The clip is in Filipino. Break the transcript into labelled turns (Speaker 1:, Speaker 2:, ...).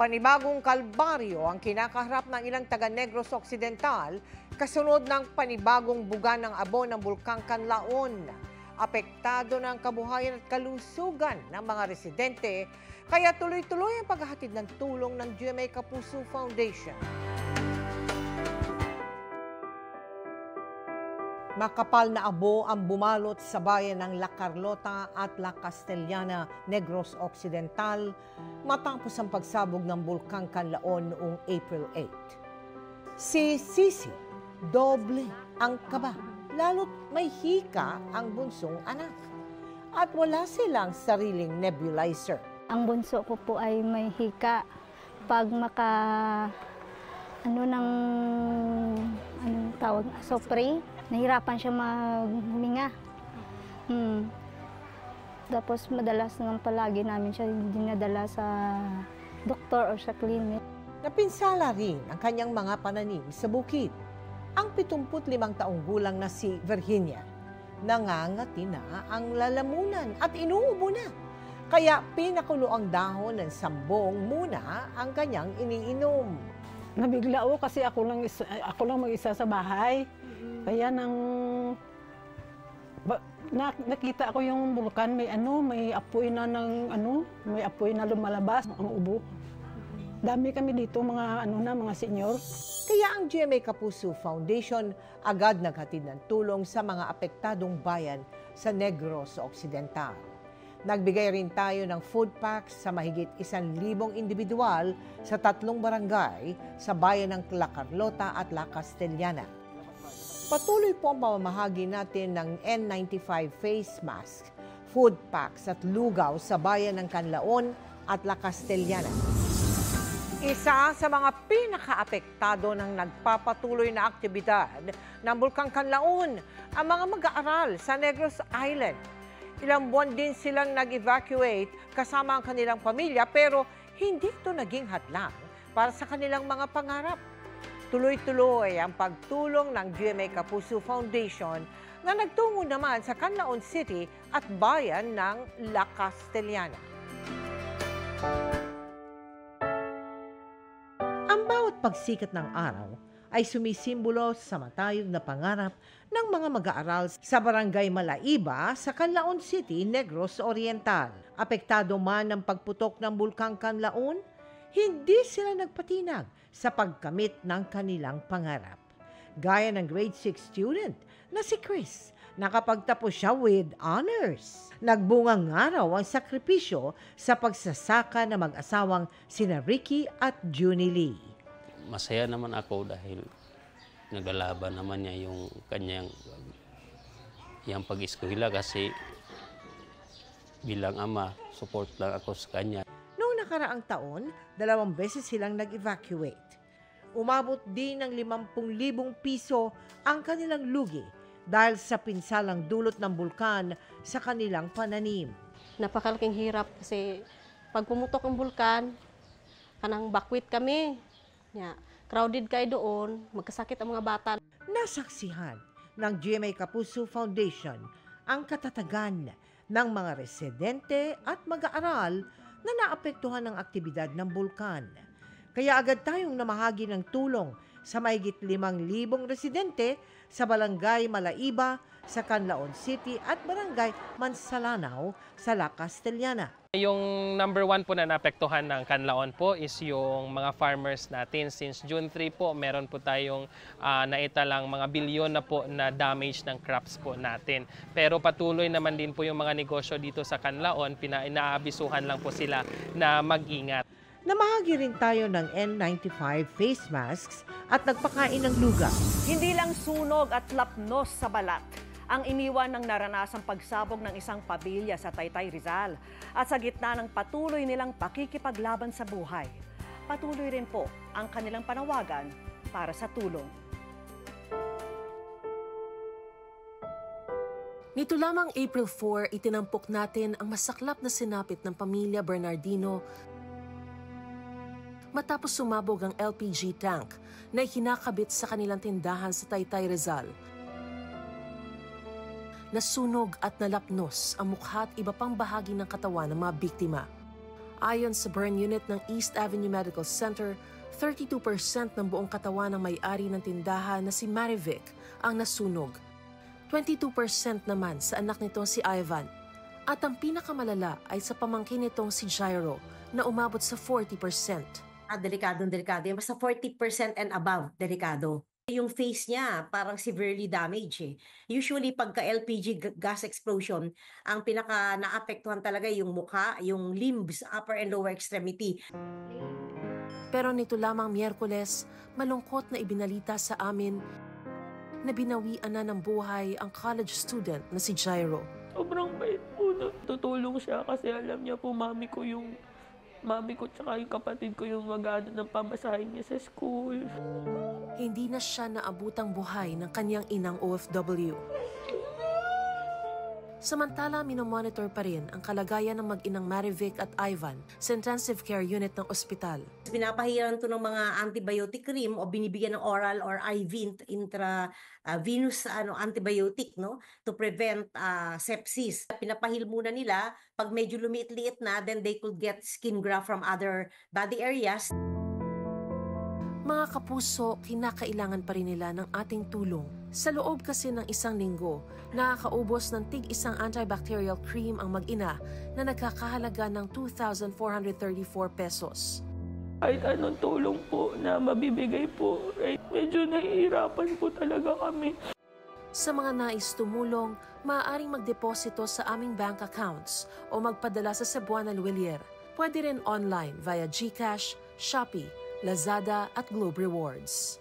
Speaker 1: Panibagong kalbaryo ang kinakaharap ng ilang taga-Negros Occidental kasunod ng panibagong buga ng abo ng Bulkang Kanlaon. Apektado ng kabuhayan at kalusugan ng mga residente, kaya tuloy-tuloy ang paghahatid ng tulong ng GMA Kapuso Foundation. Makapal na abo ang bumalot sa bayan ng La Carlota at La Castellana, Negros Occidental matapos ang pagsabog ng Bulkang Kanlaon noong April 8. Si Sisi, doble ang kaba, lalo't may hika ang bunsong anak. At wala silang sariling nebulizer.
Speaker 2: Ang bunso ko po ay may hika. Pag anong tawag, spray, nahirapan siya maghuminga. Tapos madalas naman palagi namin siya dinadala sa doktor o sa klinik.
Speaker 1: Napinsala rin ang kanyang mga pananim sa bukid. Ang 75 taong gulang na si Virginia, nangangati na ang lalamunan at inuubo na. Kaya pinakulo ang dahon ng sambong muna ang kanyang iniinom.
Speaker 3: Nabigla ako kasi ako lang mag-isa sa bahay. Kaya nakita ko yung bulkan, may apoy na may apoy na lumalabas, ang ubo. Dami kami dito mga senior.
Speaker 1: Kaya ang GMA Kapuso Foundation agad naghatid ng tulong sa mga apektadong bayan sa Negros Occidental. Nagbigay rin tayo ng food packs sa mahigit 1,000 individual sa 3 barangay sa bayan ng La Carlota at La Castellana. Patuloy po ang pamamahagi natin ng N95 face mask, food packs at lugaw sa bayan ng Kanlaon at La Castellana. Isa sa mga pinakaapektado ng nagpapatuloy na aktibidad ng Bulkang Kanlaon ang mga mag-aaral sa Negros Island. Ilang buwan din silang nag-evacuate kasama ang kanilang pamilya pero hindi ito naging hadlang para sa kanilang mga pangarap. Tuloy-tuloy ang pagtulong ng GMA Kapuso Foundation na nagtungo naman sa Canlaon City at bayan ng La Castellana. Ang bawat pagsikat ng araw ay sumisimbolo sa matayog na pangarap ng mga mag-aaral sa Barangay Malaiba sa Canlaon City, Negros Oriental. Apektado man ng pagputok ng Bulkang Kanlaon, hindi sila nagpatinag sa pagkamit ng kanilang pangarap. Gaya ng grade 6 student na si Chris, nakapagtapos siya with honors. Nagbungang araw ang sakripisyo sa pagsasaka ng mag-asawang sina Ricky at Junie Lee.
Speaker 4: Masaya naman ako dahil naglalaban naman niya yung kanyang pag-eskwela kasi bilang ama, support lang ako sa kanya.
Speaker 1: Noong nakaraang taon, 2 beses silang nag-evacuate. Umabot din ng 50,000 piso ang kanilang lugi dahil sa pinsalang dulot ng bulkan sa kanilang pananim.
Speaker 5: Napakalaking hirap kasi pag pumutok ang bulkan, kanang bakwit kami. Crowded kayo doon, magkasakit ang mga bata.
Speaker 1: Nasaksihan ng GMA Kapuso Foundation ang katatagan ng mga residente at mag-aaral na naapektuhan ng aktibidad ng bulkan. Kaya agad tayong namahagi ng tulong sa mahigit 5,000 residente sa Barangay Malaiba sa Canlaon City at Barangay Mansalanao sa La Castellana.
Speaker 6: Yung number 1 po na naapektuhan ng Canlaon po is yung mga farmers natin. Since June 3 po, meron po tayong naitalang mga bilyon na po na damage ng crops po natin. Pero patuloy naman din po yung mga negosyo dito sa Canlaon, inaabisuhan lang po sila na mag-ingat.
Speaker 1: Namahagi rin tayo ng N95 face masks at nagpakain ng lugaw.
Speaker 7: Hindi lang sunog at lapnos sa balat ang iniwan ng naranasang pagsabog ng isang pamilya sa Taytay, Rizal at sa gitna ng patuloy nilang pakikipaglaban sa buhay. Patuloy rin po ang kanilang panawagan para sa tulong.
Speaker 8: Nito lamang April 4, itinampok natin ang masaklap na sinapit ng pamilya Bernardino matapos sumabog ang LPG tank na ikinakabit sa kanilang tindahan sa Taytay, Rizal. Nasunog at nalapnos ang mukha at iba pang bahagi ng katawan ng mga biktima. Ayon sa burn unit ng East Avenue Medical Center, 32% ng buong katawan ng may-ari ng tindahan na si Marivic ang nasunog. 22% naman sa anak nitong si Ivan. At ang pinakamalala ay sa pamangkin nitong si Jairo na umabot sa 40%.
Speaker 9: Delikado. Basta 40% and above, delikado. Yung face niya parang severely damaged eh. Usually pagka LPG gas explosion, ang pinaka naapektuhan talaga yung mukha, yung limbs, upper and lower extremity.
Speaker 8: Pero nito lamang Miyerkules, malungkot na ibinalita sa amin na binawian na ng buhay ang college student na si Jairo.
Speaker 10: Sobrang bait po. Tutulong siya kasi alam niya po mami ko tsaka yung kapatid ko yung mag-ano ng pamasahin niya sa school.
Speaker 8: Hindi na siya naabutang buhay ng kanyang inang OFW. Samantala, minomonitor pa rin ang kalagayan ng mag-inang Marivic at Ivan sa intensive care unit ng ospital.
Speaker 9: Pinapahiran to ng mga antibiotic cream o binibigyan ng oral or IV intravenous antibiotic to prevent sepsis. Pinapahil muna nila. Pag medyo lumiit-liit na, then they could get skin graft from other body areas.
Speaker 8: Mga kapuso, kinakailangan pa rin nila ng ating tulong. Sa loob kasi ng isang linggo, nakakaubos ng tig-isang antibacterial cream ang mag-ina na nagkakahalaga ng 2,434 pesos.
Speaker 10: Kahit anong tulong po na mabibigay po, medyo nahihirapan po talaga kami.
Speaker 8: Sa mga nais tumulong, maaaring magdeposito sa aming bank accounts o magpadala sa Cebuana Luwilier. Pwede rin online via GCash, Shopee, Lazada at Globe Rewards.